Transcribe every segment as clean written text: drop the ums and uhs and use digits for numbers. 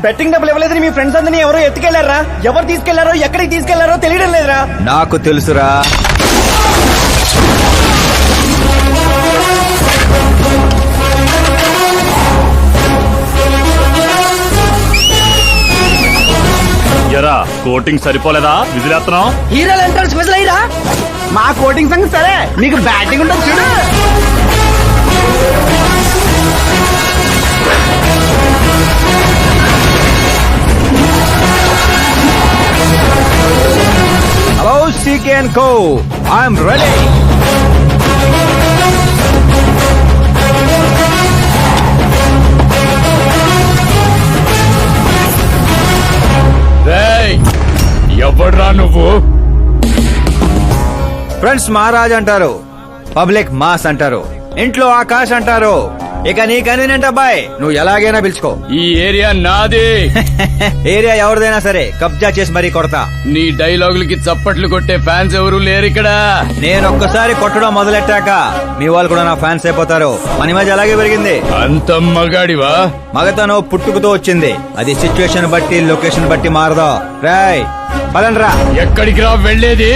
Betting డబ్బులు ఇవ్వలేదని మీ friends అందరినీ ఎవరో ఎత్తుకెళ్లారా? ఎవరు తీసుకెళ్లారో ఎక్కడికి తీసుకెళ్లారో తెలియడం లేదురా. నాకు తెలుసురా. ఎరా కోటింగ్ సరిపోలేదా? విజిలేస్తున్నాం. హీరోలు ఎంట్రన్స్ విజిల్ అయ్యిరా. మా కోటింగ్ సంగతి సరే, మీకు బ్యాటింగ్ ఉంటుంది చూడు. Hello CK and co, I'm ready. ఎవడ్రా నువ్వు? ఫ్రెండ్స్ మహారాజ్ అంటారు, పబ్లిక్ మాస్ అంటారు, ఇంట్లో ఆకాశ్ అంటారు. ఇక నీ కన్వీనియంట్ అబ్బాయి, నువ్వు ఎలాగైనా పిలుచుకో. ఈ ఏరియా నాది. ఏరియా ఎవరిదైనా సరే కబ్జా చేసి మరీ కొడతా. నీ డైలాగులకి చప్పట్లు కొట్టే ఫ్యాన్స్ ఎవరు లేరు ఇక్కడ. నేను ఒక్కసారి కొట్టడం మొదలెట్టాక మీ వాళ్ళు కూడా నా ఫ్యాన్స్ అయిపోతారు. మన ఇమేజ్ అలాగే పెరిగింది. అంత మగాడివా? మగతను పుట్టుకుతో వచ్చింది, అది సిచ్యువేషన్ బట్టి లొకేషన్ బట్టి మారదా. రాయ్ పదండ్రా. ఎక్కడికి రా వెళ్ళేది?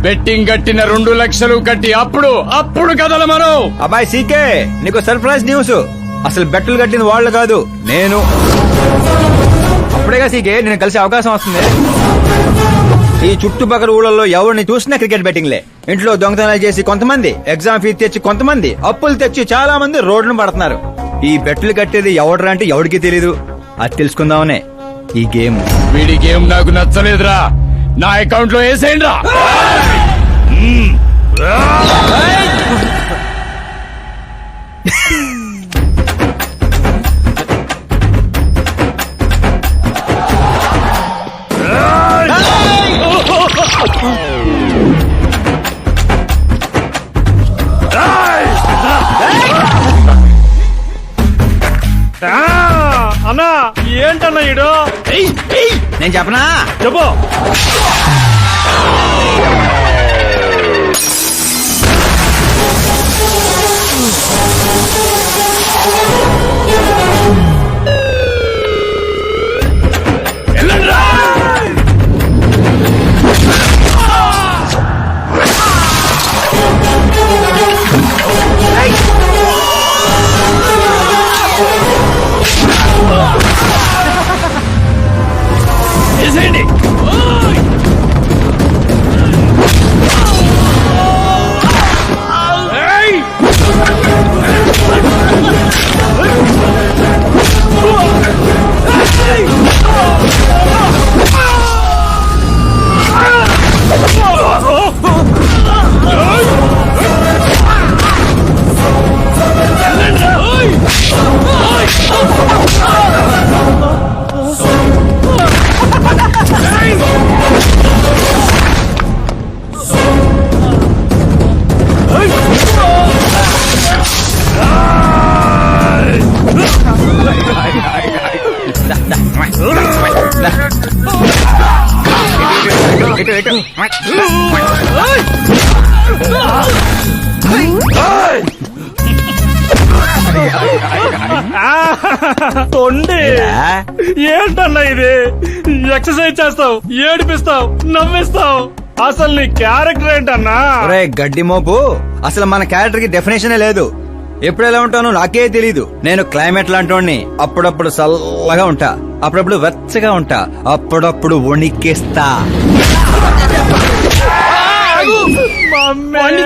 బెట్టింగ్ కట్టిన 2 లక్షలు కట్టి అప్పుడు కదల మనం. అబ్బాయి సీకే, నీకు సర్ప్రైజ్ న్యూస్. అసలు బెట్టులు కట్టింది వాళ్ళు కాదు, నేను. అప్పుడేగా సీకే నేను కలిసే అవకాశం వస్తుంది. ఈ చుట్టుపక్కల ఊళ్ళల్లో ఎవరిని చూసినా క్రికెట్ బెట్టింగ్లే. ఇంట్లో దొంగతనాలు చేసి కొంతమంది, ఎగ్జామ్ ఫీజు తెచ్చి కొంతమంది, అప్పులు తెచ్చి చాలా మంది రోడ్డును పడుతున్నారు. ఈ బెట్టులు కట్టేది ఎవడరా అంటే ఎవడికి తెలీదు. అది తెలుసుకుందామనే ఈ గేమ్. వీడి గేమ్ నాకు నచ్చలేదురా. నా అకౌంట్ లో వేసేయండి రా. అన్నా ఏంటన్నా ఇడు? నేను చెప్పనా? చెప్పు. ఏంటన్నా ఇది? ఎక్సర్సైజ్ చేస్తావు, ఏడిపిస్తావు, నవ్విస్తావు. అసలు నీ క్యారెక్టర్ ఏంటన్నా? గడ్డి మోపు, అసలు మన క్యారెక్టర్ కి డెఫినేషనే లేదు. ఎప్పుడు ఎలా ఉంటానో నాకే తెలీదు. నేను క్లైమేట్ లాంటి అప్పుడప్పుడు చల్లగా ఉంటా, అప్పుడప్పుడు వెచ్చగా ఉంటా, అప్పుడప్పుడు వణికేస్తా.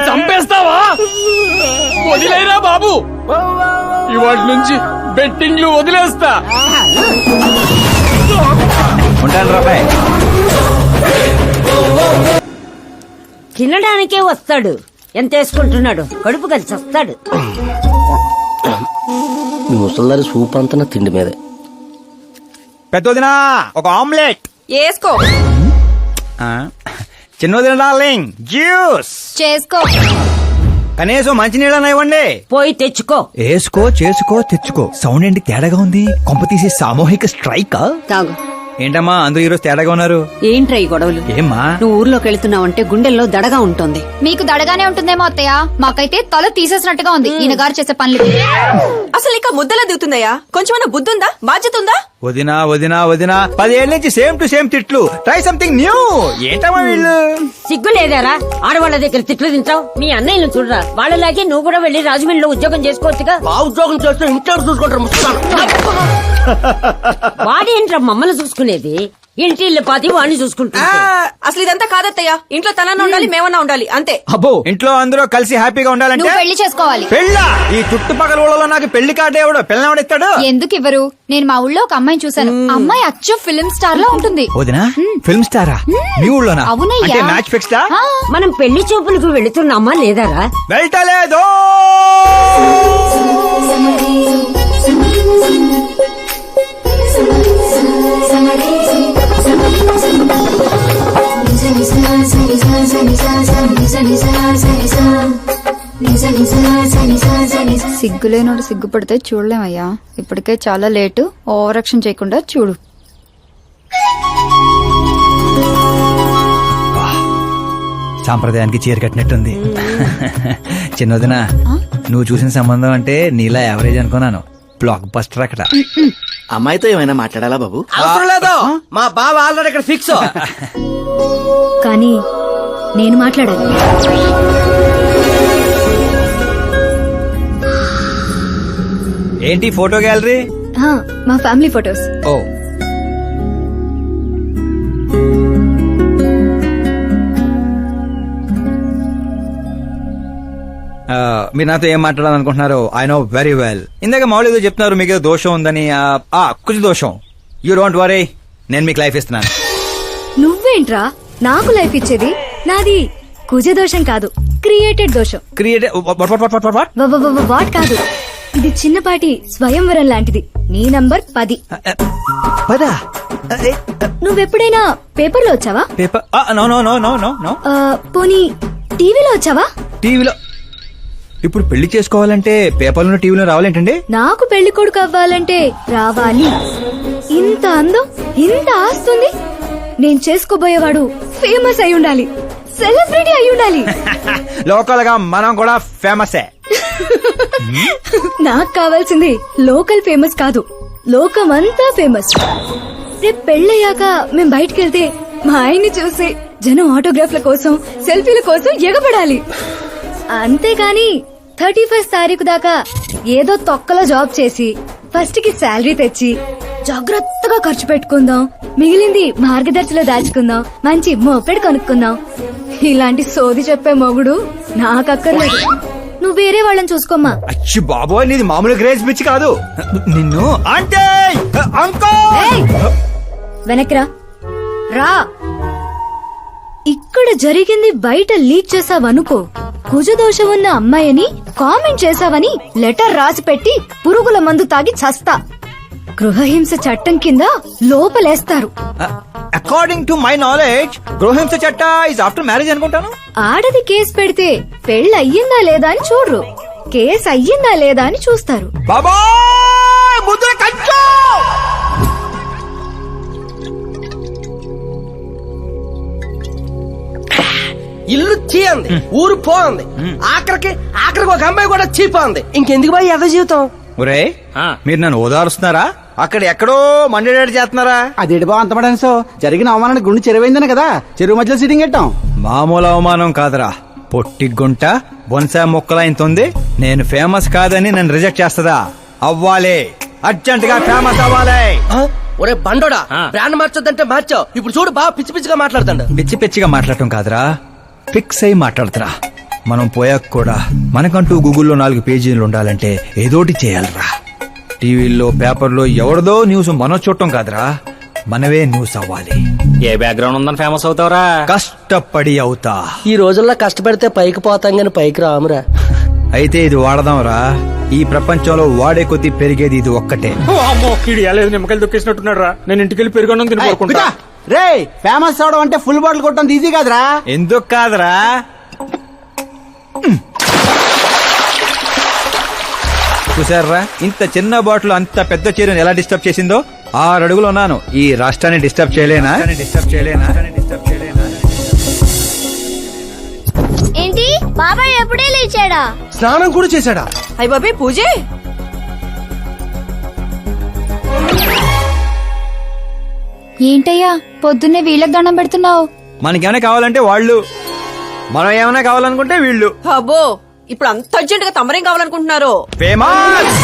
చంపేస్తావా? వదిలేరా బాబు, ఇవాటి నుంచి బెట్టింగ్లు వదిలేస్తా. ఉంటాను రాబాయ్. తినడానికే వస్తాడు, ఎంత వేసుకుంటున్నాడు, కడుపు కలిసి వస్తాడు. మీ ముసల్దారి సూప్ అంతా నా తిండి మీదే. పెద్దదినా ఒక ఆమ్లెట్ వేసుకో. చిన్నదిన డార్లింగ్ జ్యూస్ చేసుకో. కనీసం మంచినీళ్ళని ఇవ్వండి. పోయి తెచ్చుకో. వేసుకో, చేసుకో, తెచ్చుకో. సౌండ్ ఏంటి తేడాగా ఉంది? కొంప తీసి సామూహిక స్ట్రైక్? తాగు. ఏంటమ్మా అందరూ ఈరోజు తేడాగా ఉన్నారు? ఏంట్రా ఈ గొడవలు? ఏమ్మా నువ్వు ఊర్లోకి వెళ్తున్నావంటే గుండెల్లో దడగా ఉంటుంది. మీకు దడగానే ఉంటుందేమో అత్తయ్య, మాకైతే తల తీసేసినట్టుగా ఉంది ఈయన గారు చేసే పనులు. అసలు ఇక ముద్దలా దిగుతుందయ్యా? కొంచెమన్నా బుద్ధుందా, బాధ్యత ఉందా? వదినా వదినా వదినా 10 ఏళ్ళ నుంచి సేమ్ టు సేమ్ తిట్లు. Try something new. ఏంటమ్మా వీళ్ళు? సిగ్గు లేదారా ఆడవాళ్ళ దగ్గర తిట్లు తింటావు? మీ అన్నయ్యను చూడరా, వాళ్ళలాగే నువ్వు కూడా వెళ్లి రాజమండ్రిలో ఉద్యోగం చేసుకోవచ్చుగా. ఉద్యోగం చేస్తే ఇంట్లో చూసుకుంటారు. వాడేంట్రా మమ్మల్ని చూసుకునేది? ఇంటి ఇల్లు పాతి వాడిని చూసుకుంటా. అసలు ఇదంతా కాదత్తయ్య. ఇంట్లో తనన్నా ఉండాలి, మేమన్నా ఉండాలి, అంతే. అబ్బో, ఇంట్లో అందరూ కలిసి హ్యాపీగా ఉండాలంటే నువ్వు పెళ్లి చేసుకోవాలి. పెళ్ళా? ఈ చుట్టుపక్కల ఊళ్ళలో నాకు పెళ్లి కార్డు ఎవడు పిల్లవాడిస్తాడు? ఎందుకు ఇవ్వరు? నేను మా ఊళ్ళో ఒక అమ్మాయిని చూసాను. అమ్మాయి అచ్చు ఫిల్మ్ స్టార్ లో ఉంటుంది. వదినా ఫిల్మ్ స్టారా? మీ ఊళ్ళోనా? అవునయ్యా. అంటే మ్యాచ్ ఫిక్స్డా? మనం పెళ్లి చూపులకు వెళుతున్నామా లేదారా? వెళ్ళలేదు. సిగ్గులేనోడు సిగ్గుపడితే చూడలేమయ్యా. ఇప్పటికే చాలా లేటు. ఓవర్ యాక్షన్ చేయకుండా చూడు. సాంప్రదాయానికి చీర కట్టినట్టుంది. చిన్నదినా, నువ్వు చూసిన సంబంధం అంటే నీలా యావరేజ్ అనుకున్నాను. బ్లాక్ బస్టర్ అక్కడ. అమ్మాయితో ఏమైనా మాట్లాడాలా బాబు? అవసరం లేదు, మా బావ ఆల్రెడీ ఇక్కడ ఫిక్స్. కానీ నేను మాట్లాడాలి. ఏంటి ఫోటో గ్యాలరీ? మా ఫ్యామిలీ ఫొటోస్. ఓ, మీరు నాతో ఏం మాట్లాడాలనుకుంటున్నారు? I know very well. ఇందాక మామూలు ఏదో చెప్తున్నారు, మీకు ఏదో దోషం ఉందని. కొంచెం దోషం. యూ డోంట్ వరీ, నేను మీకు లైఫ్ ఇస్తున్నాను. నువ్వేంట్రా నాకు లైఫ్ ఇచ్చేది? నాది కుజ దోషం కాదు, క్రియేటెడ్ దోషం. వాట్ కాదు, ఇది చిన్నపాటి స్వయంవరం లాంటిది. నీ నంబర్ 10. నువ్వెప్పుడైనా పేపర్లో వచ్చావా? Paper? No no no no no no. పోనీ టీవీలో వచ్చావా? టీవీలో? ఇప్పుడు పెళ్లి చేసుకోవాలంటే పేపర్లో టీవీలో రావాలేంటండి? నాకు పెళ్లి కొడుకు అవ్వాలంటే రావాలి. ఇంత అందం, ఇంత ఆస్తుంది. నేను చేసుకోబోయేవాడు ఫేమస్ అయి ఉండాలి, సెలబ్రిటీ అయి ఉండాలి. లోకల్ గా మనం కూడా ఫేమస్. నాకు కావాల్సింది లోకల్ ఫేమస్ కాదు, లోకమంతా ఫేమస్. రేపు పెళ్ళయ్యాక మేం బయటకెళ్తే మా ఆయన్ని చూసి జనం ఆటోగ్రాఫ్ల కోసం, సెల్ఫీల కోసం ఎగబడాలి. అంతేగాని 31st తారీఖు దాకా ఏదో తొక్కలో జాబ్ చేసి ఫస్ట్ కి శాలరీ తెచ్చి జాగ్రత్తగా ఖర్చు పెట్టుకుందాం, మిగిలింది మార్గదర్శిలో దాచుకుందాం, మంచి మోపెడు కొనుక్కుందాం. ఇలాంటి సోది చెప్పే మొగుడు నాకక్కర్లేదు. నువ్వు వేరే వాళ్ళని చూసుకోమ్మా. అచ్చి బాబోయ్, నీది మామూలు గ్రేజ్ పిచ్చి కాదు. నిన్ను అంటే వెనక్రా రా. ఇక్కడ జరిగింది బయట లీక్ చేసావనుకో, కుజదోషం ఉన్న అమ్మాయిని కామెంట్ చేసావని లెటర్ రాసి పెట్టి పురుగుల మందు తాగి చస్తా. గృహహింస చట్టం కింద లోపలేస్తారు. అకార్డింగ్ టు మై నాలెడ్జ్ గృహహింస చట్ట ఇస్ ఆఫ్టర్ మ్యారేజ్ అనుకుంటాను. ఆడది కేసు పెడితే పెళ్లి అయ్యిందా లేదా అని చూడరు, కేసు అయ్యిందా లేదా అని చూస్తారు. బాబోయ్, ముద్ర కంచు! ఇల్లు చీ అంది, ఊరు పో అంది, ఆఖరికి ఒక అమ్మాయి కూడా చీపోంది. ఇంకెందుకు బాయ్ ఎద జీవితం? ఒరే, మీరు నన్ను ఓదారుస్తున్నారా? అక్కడ ఎక్కడో మండేడాడు చేస్తున్నారా? అదేడు బా అంత పడాను. సో జరిగిన అవమానానికి గుండె చెరువైందని కదా చెరువు మధ్యలో సిట్టింగ్ పెట్టాం. మామూలు అవమానం కాదురా, పొట్టి గుంట బొన్సా మొక్కలైంతుంది. నేను ఫేమస్ కాదని నన్ను రిజెక్ట్ చేస్తదా? అవ్వాలి, అర్జెంట్ గా ఫేమస్ అవ్వాలి. ఒరే బండోడా, బ్రాండ్ మార్చొద్దంటే మార్చావు. ఇప్పుడు చూడు బాగా పిచ్చి పిచ్చిగా మాట్లాడుతాడు. పిచ్చి పిచ్చిగా మాట్లాడటం కాదురా, ఫిక్స్ అయి మాట్లాడుతురా. మనం పోయాక కూడా మనకంటూ గూగుల్లో 4 పేజీలు ఉండాలంటే ఏదోటి చేయాలరా. టీవీల్లో పేపర్లో ఎవరిదో న్యూస్ మనం చూడటం కాదురా, మనవే న్యూస్ అవ్వాలి. ఏ బ్యాక్గ్రౌండ్ ఉందని ఫేమస్ అవుతావురా? కష్టపడి అవుతా. ఈ రోజుల్లో కష్టపడితే పైకి పోతాం గాని పైకి రామురా. అయితే ఇది వాడదాంరా. ఈ ప్రపంచంలో వాడే కొద్దీ పెరిగేది ఇది ఒక్కటే. నిమ్మకాయలు దొక్కేసినట్టున్నాడు రా. నేను ఇంటికి వెళ్ళి పెరుగొన్నం తిని రే, ఫేమస్ అవడం అంటే ఫుల్ బాటిల్ కొట్టడం ఈజీ కాదురా. ఎందుకు కాదురా? చూసారా, ఇంత చిన్న బాటిల్ అంత పెద్ద చీరను ఎలా డిస్టర్బ్ చేసిందో. 6 అడుగులు ఉన్నాను, ఈ రాష్ట్రాన్ని డిస్టర్బ్ చేయలేనా? ఏంటి బాబాయ్ ఎప్పుడే లేచాడా? స్నానం కూడా చేశాడా? అయ్య బాబే పూజే. ఏంటయ్యా పొద్దున్నే వీళ్ళకి దండం పెడుతున్నావు? మనకేమైనా కావాలంటే వాళ్ళు, మనం ఏమైనా కావాలనుకుంటే వీళ్ళు. అబ్బో ఇప్పుడు అంత అర్జెంట్ గా తమరేం కావాలనుకుంటున్నారు? ఫేమస్.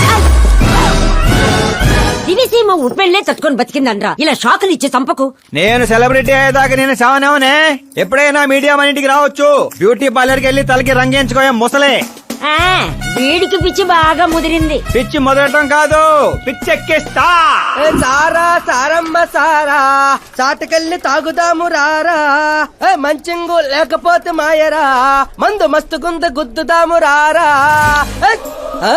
దివిసీమ ఉప్పెళ్లే తట్టుకొని బతికిందనరా, ఇలా షాకులు ఇచ్చే చంపకు. నేను సెలబ్రిటీ అయ్యేదాకా నేను సావనేవనే. ఎప్పుడైనా మీడియా మన ఇంటికి రావచ్చు. బ్యూటీ పార్లర్కి వెళ్ళి తలకి రంగేయించుకోయా ముసలే. ఆ, వీడికి పిచ్చి బాగా ముదిరింది. పిచ్చి మొదలటం కాదు, పిచ్చెక్కిస్తా. ఏ సారా సారమ్మ సారా, చాటకెళ్ళి తాగుదాము రారా. ఏ మంచింగు లేకపోతే మాయరా, మందు మస్తుగుంద గుద్దుదాము రారా. ఏ, ఆ?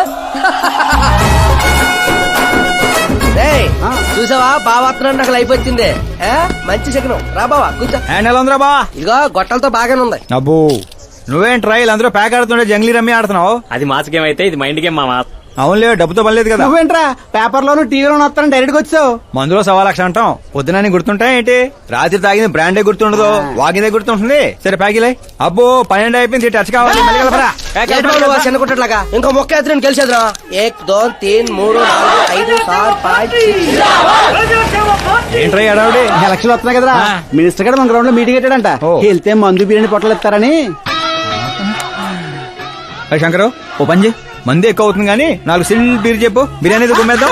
ఏయ్, చూసావా బావాత్రం నాకు లైఫ్ వచ్చింది. ఏ, మంచి శకనం. రా బావా కూర్చో. హ్యాండ్ ఎలా ఉందిరా బా? ఇదిగో గొట్టలతో బాగానే ఉంది. అబ్బో, నువ్వేం ట్రైల్ అందరూ ప్యాక్ ఆడుతుండే జంగ్లీ రమ్మి ఆడుతున్నావు. అది మాస్ గేమ్ అయితే ఇది మైండ్ గేమ్ మామా. అవునులే, డబ్బుతో పనిలేదు కదా. నువ్వేంట్రా పేపర్ లోను టీవీలోను వస్తాను డైరెక్ట్ గా వచ్చావు. మందులో 1,00,000 అంటాం. పొద్దునని గుర్తుంటాయి ఏంటి? రాత్రి తాగింది బ్రాండే గుర్తుండదు, వాగిందే గుర్తుంటుంది. సరే ప్యాకిలే. అబ్బో 12 అయిపోయింది, టచ్ కావాలి. మళ్ళీ కలపరా. ప్యాక్ ఏంటి బాబు నువ్వు చిన్న కుట్టట్లాగా ఇంకో మొక్క ఎత్తున గెలిచేద్రా. 1 2 3 4 5 6 5 ఏంట్రై అడావుడి? ఎలక్షన్ వస్తున్నాయి కదరా, మినిస్టర్ గారు మన గ్రౌండ్ లో మీటింగ్ పెట్టాడంట. ఓ. వెళ్తే మందు బిర్యానీ పొట్టలు ఇస్తారని. శంకరు ఓ పని చేయి, మంది ఎక్కువ అవుతుంది కానీ 4 సిల్ బీర్ చెప్పు, బిర్యానీ గుమ్మేద్దాం.